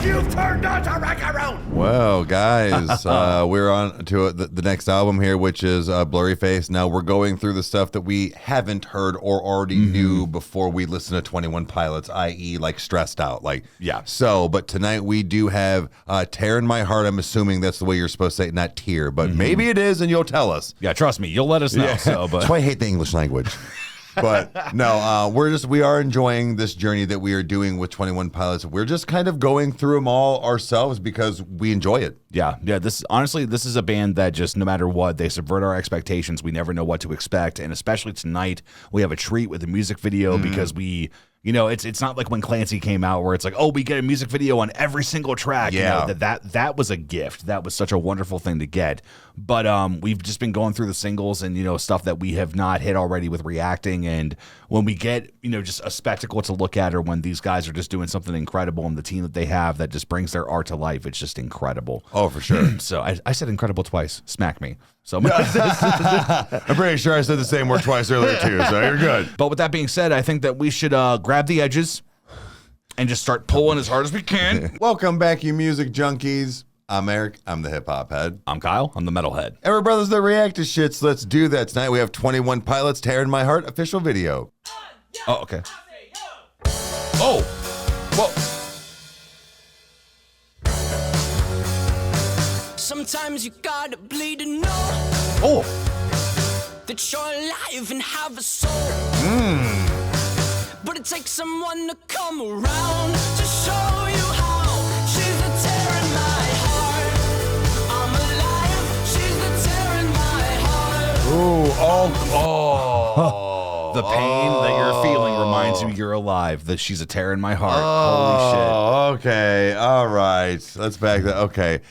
You've turned on to Rykerroad. Well, guys, we're on to the next album here, which is Blurryface. Now we're going through the stuff that we haven't heard or already knew before we listen to 21 Pilots, i.e. like Stressed Out. So, but tonight we do have Tear in My Heart. I'm assuming that's the way you're supposed to say it, not tear, but maybe it is, and you'll tell us. Yeah, trust me, you'll let us know. Yeah. So, but that's why I hate the English language. But no, we are enjoying this journey that we are doing with 21 Pilots. We're just kind of going through them all ourselves because we enjoy it. Yeah. This is a band that just, no matter what, they subvert our expectations. We never know what to expect, and especially tonight, we have a treat with a music video because we. You know, it's not like when Clancy came out where it's like, oh, we get a music video on every single track. Yeah. You know, that was a gift. That was such a wonderful thing to get. But we've just been going through the singles and, you know, stuff that we have not hit already with reacting. And when we get, you know, just a spectacle to look at, or when these guys are just doing something incredible and the team that they have that just brings their art to life, it's just incredible. Oh, for sure. So I said incredible twice. Smack me. So I'm pretty sure I said the same word twice earlier too, so you're good. But with that being said, I think that we should grab the edges and just start pulling as hard as we can. Welcome back, you music junkies. I'm Eric. I'm the hip hop head. I'm Kyle. I'm the metal head. And we're brothers that react to shits. Let's do that. Tonight we have 21 Pilots, Tear in My Heart official video. Oh, okay. Oh, whoa. Sometimes you gotta bleed to know that you're alive and have a soul. But it takes someone to come around to show you how. She's the tear in my heart. I'm alive. She's the tear in my heart. The pain that you're feeling reminds you you're alive. That she's a tear in my heart. Holy shit. Okay. All right. Let's back that. Okay.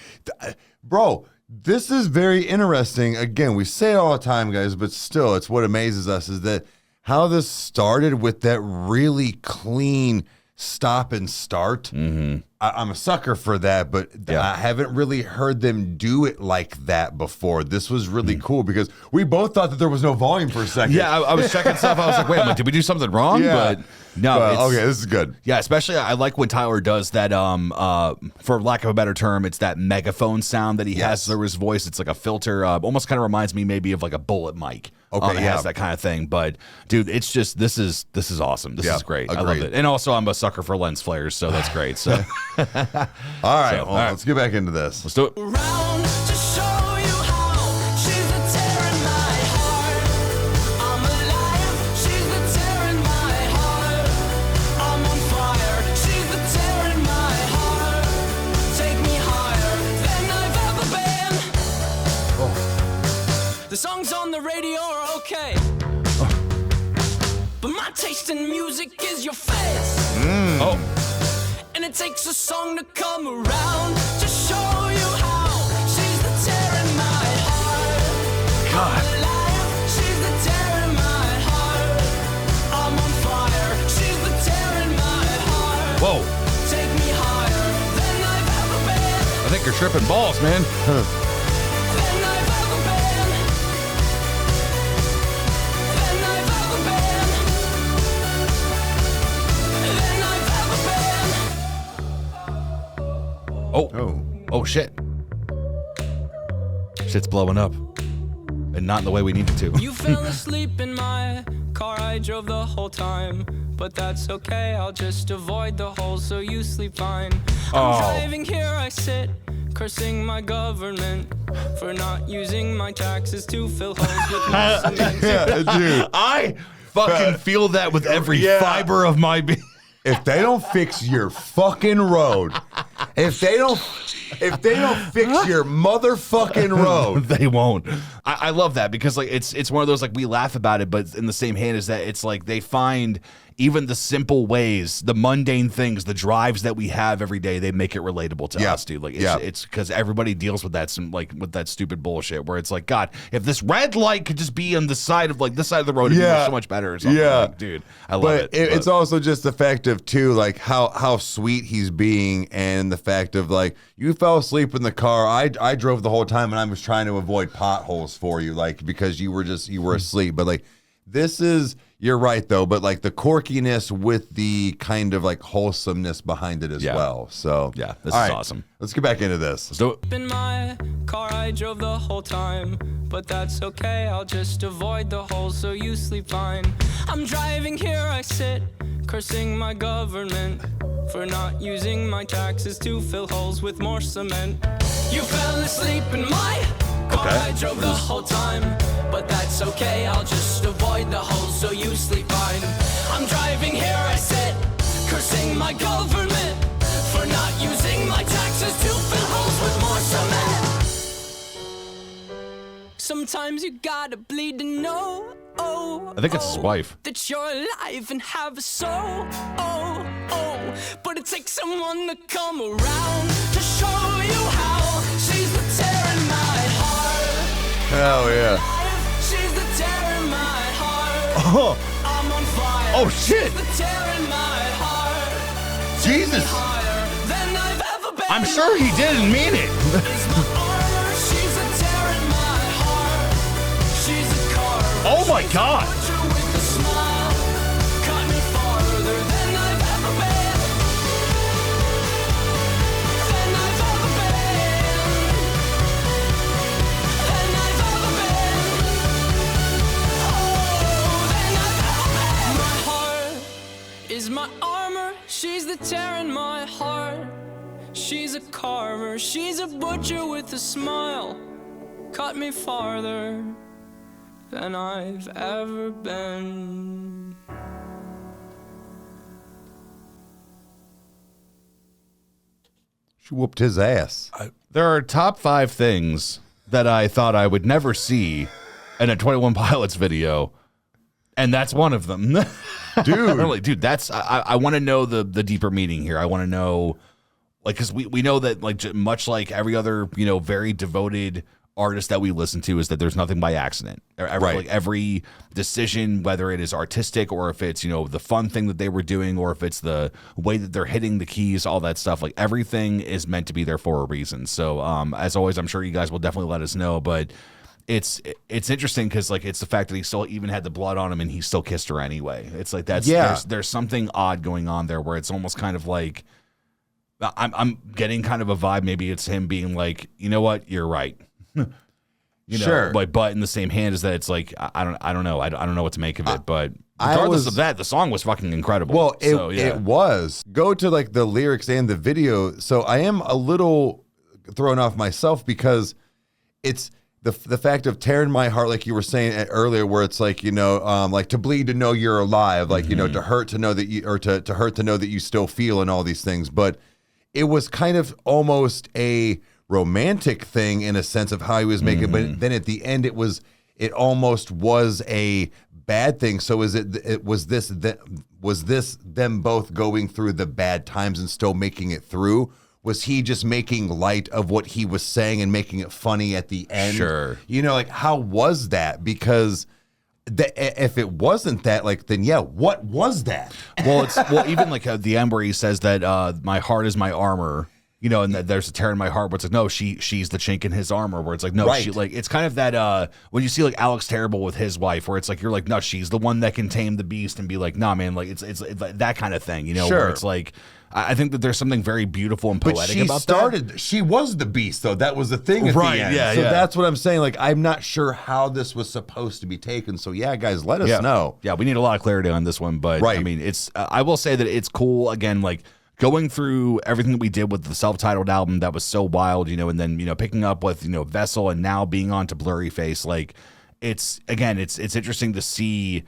Bro, this is very interesting. Again, we say it all the time, guys, but still, it's what amazes us is that how this started with that really clean stop and start. I'm a sucker for that, but I haven't really heard them do it like that before. This was really cool because we both thought that there was no volume for a second. Yeah, I was checking stuff. I was like, wait, did we do something wrong? Yeah. But no, okay, this is good. Yeah, especially I like when Tyler does that, for lack of a better term, it's that megaphone sound that he has through his voice. It's like a filter, almost kind of reminds me maybe of like a bullet mic. Okay, it has that kind of thing. But dude, it's just, this is awesome. This is great. Agreed. I love it. And also I'm a sucker for lens flares, so that's great. So all right, let's get back into this. Let's do it. Around to show you how. She's the tear in my heart. I'm alive. She's the tear in my heart. I'm on fire. She's the tear in my heart. Take me higher than I've ever been. The songs on the radio are okay, but my taste in music is your face. And it takes a song to come around to show you how. She's the tear in my heart. God. I'm alive. She's the tear in my heart. I'm on fire. She's the tear in my heart. Whoa. Take me higher than I've ever been. I think you're tripping balls, man. Than I've ever been. Than I've ever been. Than I've ever been. Oh shit. Shit's blowing up. And not in the way we need it to. You fell asleep in my car, I drove the whole time. But that's okay, I'll just avoid the holes so you sleep fine. I'm driving here, I sit, cursing my government for not using my taxes to fill holes with my cement. Dude. I fucking feel that with every fiber of my being. If they don't fix your fucking road, if they don't fix your motherfucking road, They won't. I love that because like it's one of those like we laugh about it, but in the same hand is that it's like they find even the simple ways, the mundane things, the drives that we have every day, they make it relatable to us, dude. Like it's because everybody deals with that with that stupid bullshit where it's like, God, if this red light could just be on the side of like this side of the road, it'd be so much better or something. Like, dude, I love it. It's also just the fact of too, like how sweet he's being, and the fact of like you fell asleep in the car. I drove the whole time and I was trying to avoid potholes for you, like because you were asleep. But like this is you're right though, but like the quirkiness with the kind of like wholesomeness behind it as well. So yeah, this all is right, awesome. Let's get back into this. Let's do it. In my car I drove the whole time, but that's okay, I'll just avoid the holes so you sleep fine. I'm driving, here I sit, cursing my government for not using my taxes to fill holes with more cement. You fell asleep in my car I drove the whole time, but that's okay, I'll just avoid the holes so you sleep fine. I'm driving, here I sit, cursing my government for not using my taxes to fill holes with more cement. Sometimes you gotta bleed to know, I think it's his wife. that you're alive and have a soul, but it takes someone to come around to show you how. She's the tear in my heart. Hell yeah. She's the tear in my heart. Oh, I'm on fire. oh shit. She's the tear in my heart. Jesus. Higher than I've ever been. I'm sure he didn't mean it. It's my armor. She's a tear in my heart. She's a carver. Oh my God. Butcher with a smile. Cut me farther than I've ever been. Than I've ever been. Than I've ever been. Oh, than I've ever been. My heart is my armor. She's the tear in my heart. She's a carver. She's a butcher with a smile. Cut me farther than I've ever been. She whooped his ass. There are top 5 things that I thought I would never see in a 21 Pilots video, and that's one of them. Dude. Really, dude, that's I want to know the deeper meaning here. I want to know, like, because we know that, like, much like every other, you know, very devoted artist that we listen to, is that there's nothing by accident. Right. Like every decision, whether it is artistic or if it's, you know, the fun thing that they were doing or if it's the way that they're hitting the keys, all that stuff, like everything is meant to be there for a reason. So as always, I'm sure you guys will definitely let us know, but it's interesting because, like, it's the fact that he still even had the blood on him and he still kissed her anyway. It's like there's something odd going on there where it's almost kind of like I'm getting kind of a vibe. Maybe it's him being like, you know what, you're right. You know, sure. but in the same hand is that it's like I don't know. I don't know what to make of it. But regardless of that, the song was fucking incredible. Well, it it was. Go to like the lyrics and the video. So I am a little thrown off myself because it's the fact of tearing my heart, like you were saying earlier, where it's like, you know, like to bleed to know you're alive, like, you know, to hurt to know that you, or to hurt to know that you still feel, and all these things. But it was kind of almost a romantic thing in a sense of how he was making, but then at the end it almost was a bad thing. So was this them both going through the bad times and still making it through? Was he just making light of what he was saying and making it funny at the end? Sure. You know, like, how was that? Because if it wasn't that, like, then yeah, what was that? Well, even like the end where he says that my heart is my armor. You know, and there's a tear in my heart where it's like, no, she's the chink in his armor, where it's like, no, she, like, it's kind of that when you see like Alex Terrible with his wife, where it's like, you're like, no, she's the one that can tame the beast, and be like, nah, man, like it's that kind of thing, you know, where it's like, I think that there's something very beautiful and poetic about that. She was the beast, though. That was the thing at Right, the end. yeah, so yeah. that's what I'm saying. Like, I'm not sure how this was supposed to be taken. So yeah, guys, let us know. Yeah, we need a lot of clarity on this one, but Right. I mean, it's I will say that it's cool, again, like, going through everything that we did with the self-titled album that was so wild, you know, and then, you know, picking up with, you know, Vessel, and now being on to Blurryface, like, it's interesting to see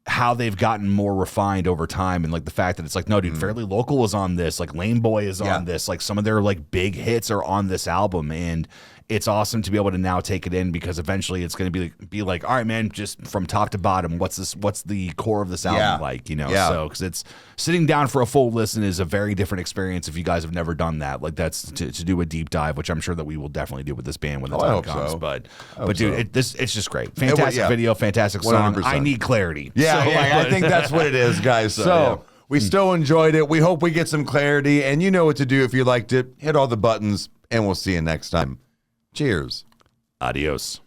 how they've gotten more refined over time, and like the fact that it's like, no, dude, Fairly Local is on this, like Lane Boy is on this, like some of their like big hits are on this album, and it's awesome to be able to now take it in, because eventually it's going to be like, all right, man, just from top to bottom, what's the core of this album like, you know? So, because it's sitting down for a full listen is a very different experience if you guys have never done that. Like, that's to do a deep dive, which I'm sure that we will definitely do with this band when the time comes. So. But dude, it's just great. Fantastic video, fantastic song. 100%. I need clarity. Yeah, I think that's what it is, guys. So we still enjoyed it. We hope we get some clarity, and you know what to do if you liked it. Hit all the buttons, and we'll see you next time. Cheers. Adios.